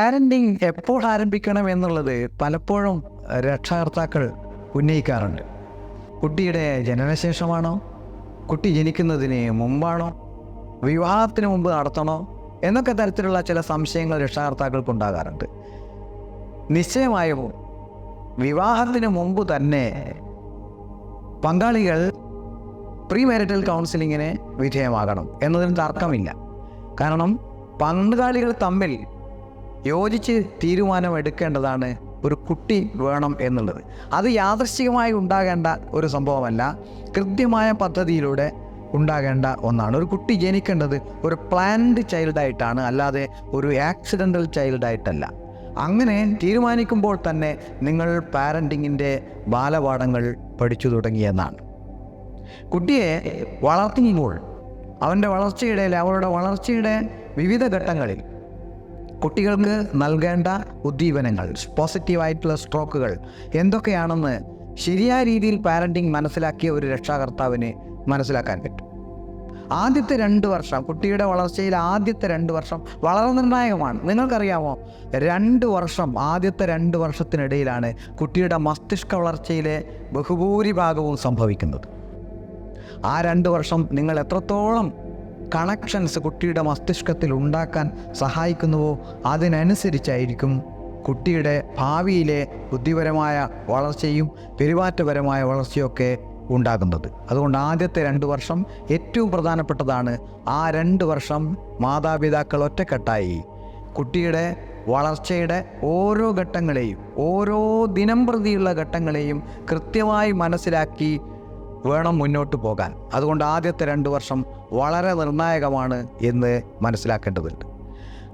Parenting എപ്പോൾ ആരംഭിക്കണം എന്നുള്ളത് പലപ്പോഴും രക്ഷകർത്താക്കൾ ഉന്നയിക്കാറുണ്ട്. കുട്ടിയുടെ ജനനശേഷമാണോ, കുട്ടി ജനിക്കുന്നതിന് മുമ്പാണോ, വിവാഹത്തിന് മുമ്പ് നടത്തണോ എന്നൊക്കെ തരത്തിലുള്ള ചില സംശയങ്ങൾ രക്ഷകർത്താക്കൾക്കുണ്ടാകാറുണ്ട്. നിശ്ചയമായും വിവാഹത്തിന് മുമ്പ് തന്നെ പങ്കാളികൾ പ്രീ മാരിറ്റൽ കൗൺസിലിങ്ങിന് വിധേയമാകണം എന്നതിന് തർക്കമില്ല. കാരണം പങ്കാളികൾ തമ്മിൽ യോജിച്ച് തീരുമാനമെടുക്കേണ്ടതാണ് ഒരു കുട്ടി വേണം എന്നുള്ളത്. അത് യാദൃശ്ചികമായി ഉണ്ടാകേണ്ട ഒരു സംഭവമല്ല, കൃത്യമായ പദ്ധതിയിലൂടെ ഉണ്ടാകേണ്ട ഒന്നാണ്. ഒരു കുട്ടി ജനിക്കേണ്ടത് ഒരു പ്ലാൻഡ് ചൈൽഡായിട്ടാണ്, അല്ലാതെ ഒരു ആക്സിഡൻ്റൽ ചൈൽഡായിട്ടല്ല. അങ്ങനെ തീരുമാനിക്കുമ്പോൾ തന്നെ നിങ്ങൾ പാരൻറ്റിങ്ങിൻ്റെ ബാലപാഠങ്ങൾ പഠിച്ചു തുടങ്ങിയെന്നാണ്. കുട്ടിയെ വളർത്തുമ്പോൾ അവൻ്റെ അവളുടെ വളർച്ചയുടെ വിവിധ ഘട്ടങ്ങളിൽ കുട്ടികൾക്ക് നൽകേണ്ട ഉദ്ദീപനങ്ങൾ, പോസിറ്റീവായിട്ടുള്ള സ്ട്രോക്കുകൾ എന്തൊക്കെയാണെന്ന് ശരിയായ രീതിയിൽ പാരൻറ്റിങ് മനസ്സിലാക്കിയ ഒരു രക്ഷാകർത്താവിന് മനസ്സിലാക്കാൻ പറ്റും. ആദ്യത്തെ 2 വർഷം, കുട്ടിയുടെ വളർച്ചയിൽ ആദ്യത്തെ 2 വർഷം വളരെ നിർണായകമാണ്. നിങ്ങൾക്കറിയാമോ, 2 വർഷം, ആദ്യത്തെ 2 വർഷത്തിനിടയിലാണ് കുട്ടിയുടെ മസ്തിഷ്ക വളർച്ചയിലെ ബഹുഭൂരിഭാഗവും സംഭവിക്കുന്നത്. ആ 2 വർഷം നിങ്ങൾ എത്രത്തോളം കണക്ഷൻസ് കുട്ടിയുടെ മസ്തിഷ്കത്തിൽ ഉണ്ടാക്കാൻ സഹായിക്കുന്നുവോ അതിനനുസരിച്ചായിരിക്കും കുട്ടിയുടെ ഭാവിയിലെ ബുദ്ധിപരമായ വളർച്ചയും പെരുമാറ്റപരമായ വളർച്ചയൊക്കെ ഉണ്ടാകുന്നത്. അതുകൊണ്ട് ആദ്യത്തെ 2 വർഷം ഏറ്റവും പ്രധാനപ്പെട്ടതാണ്. ആ 2 വർഷം മാതാപിതാക്കൾ ഒറ്റക്കെട്ടായി കുട്ടിയുടെ വളർച്ചയുടെ ഓരോ ഘട്ടങ്ങളെയും, ഓരോ ദിനം പ്രതിയുള്ള ഘട്ടങ്ങളെയും കൃത്യമായി മനസ്സിലാക്കി വേണം മുന്നോട്ട് പോകാൻ. അതുകൊണ്ട് ആദ്യത്തെ 2 വർഷം വളരെ നിർണായകമാണ് എന്ന് മനസ്സിലാക്കേണ്ടതുണ്ട്.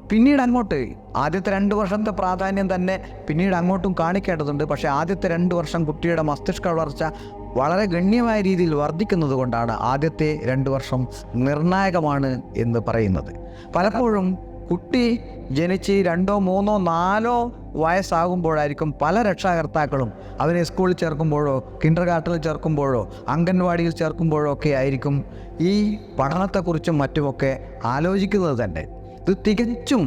പിന്നീട് അങ്ങോട്ട് ആദ്യത്തെ 2 വർഷത്തെ പ്രാധാന്യം തന്നെ പിന്നീട് അങ്ങോട്ടും കാണിക്കേണ്ടതുണ്ട്. പക്ഷേ ആദ്യത്തെ 2 വർഷം കുട്ടിയുടെ മസ്തിഷ്ക വളർച്ച വളരെ ഗണ്യമായ രീതിയിൽ വർദ്ധിക്കുന്നത് കൊണ്ടാണ് ആദ്യത്തെ 2 വർഷം നിർണായകമാണ് എന്ന് പറയുന്നത്. പലപ്പോഴും കുട്ടി ജനിച്ച് 2, 3, 4 വയസ്സാകുമ്പോഴായിരിക്കും പല രക്ഷാകർത്താക്കളും അവനെ സ്കൂളിൽ ചേർക്കുമ്പോഴോ, കിൻഡർ ഗാർട്ടനിൽ ചേർക്കുമ്പോഴോ, അംഗൻവാടിയിൽ ചേർക്കുമ്പോഴോ ഒക്കെ ആയിരിക്കും ഈ പഠനത്തെക്കുറിച്ചും മറ്റുമൊക്കെ ആലോചിക്കുന്നത് തന്നെ. ഇത് തികച്ചും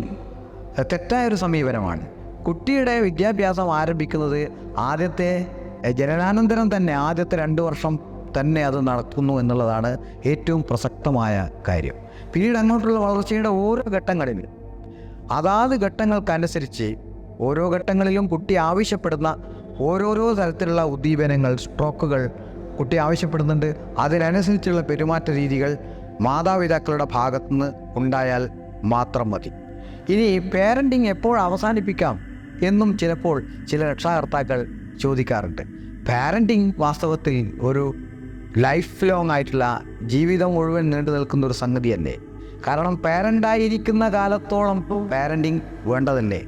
തെറ്റായൊരു സമീപനമാണ്. കുട്ടിയുടെ വിദ്യാഭ്യാസം ആരംഭിക്കുന്നത് ആദ്യത്തെ ജനനാനന്തരം തന്നെ, ആദ്യത്തെ 2 വർഷം തന്നെ അത് നടത്തുന്നു എന്നുള്ളതാണ് ഏറ്റവും പ്രസക്തമായ കാര്യം. പിന്നീട് അങ്ങോട്ടുള്ള വളർച്ചയുടെ ഓരോ ഘട്ടങ്ങളിലും അതാത് ഘട്ടങ്ങൾക്കനുസരിച്ച് ഓരോ ഘട്ടങ്ങളിലും കുട്ടി ആവശ്യപ്പെടുന്ന ഓരോരോ തരത്തിലുള്ള ഉദ്ദീപനങ്ങൾ, സ്ട്രോക്കുകൾ കുട്ടി ആവശ്യപ്പെടുന്നുണ്ട്. അതിനനുസരിച്ചുള്ള പെരുമാറ്റ രീതികൾ മാതാപിതാക്കളുടെ ഭാഗത്തുനിന്ന് ഉണ്ടായാൽ മാത്രം മതി. ഇനി പാരൻറ്റിങ് എപ്പോൾ അവസാനിപ്പിക്കാം എന്നും ചിലപ്പോൾ ചില രക്ഷാകർത്താക്കൾ ചോദിക്കാറുണ്ട്. പാരൻറ്റിങ് വാസ്തവത്തിൽ ഒരു ലൈഫ് ലോങ് ആയിട്ടുള്ള, ജീവിതം മുഴുവൻ നീണ്ടു നിൽക്കുന്ന ഒരു സംഗതിയല്ലേ. കാരണം പാരൻ്റായിരിക്കുന്ന കാലത്തോളം പാരൻറ്റിങ് വേണ്ടതല്ലേ.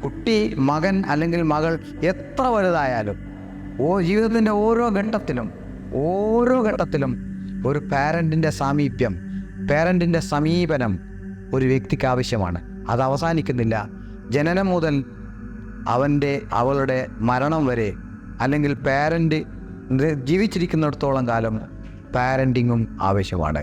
കുട്ടി, മകൻ അല്ലെങ്കിൽ മകൾ എത്ര വലുതായാലും ജീവിതത്തിൻ്റെ ഓരോ ഘട്ടത്തിലും ഒരു പാരൻറ്റിൻ്റെ സാമീപ്യം, പാരൻറ്റിൻ്റെ സമീപനം ഒരു വ്യക്തിക്ക് ആവശ്യമാണ്. അത് അവസാനിക്കുന്നില്ല. ജനനം മുതൽ അവളുടെ മരണം വരെ, അല്ലെങ്കിൽ പാരൻ്റ് ജീവിച്ചിരിക്കുന്നിടത്തോളം കാലം പാരൻറ്റിങ്ങും ആവശ്യമാണ്.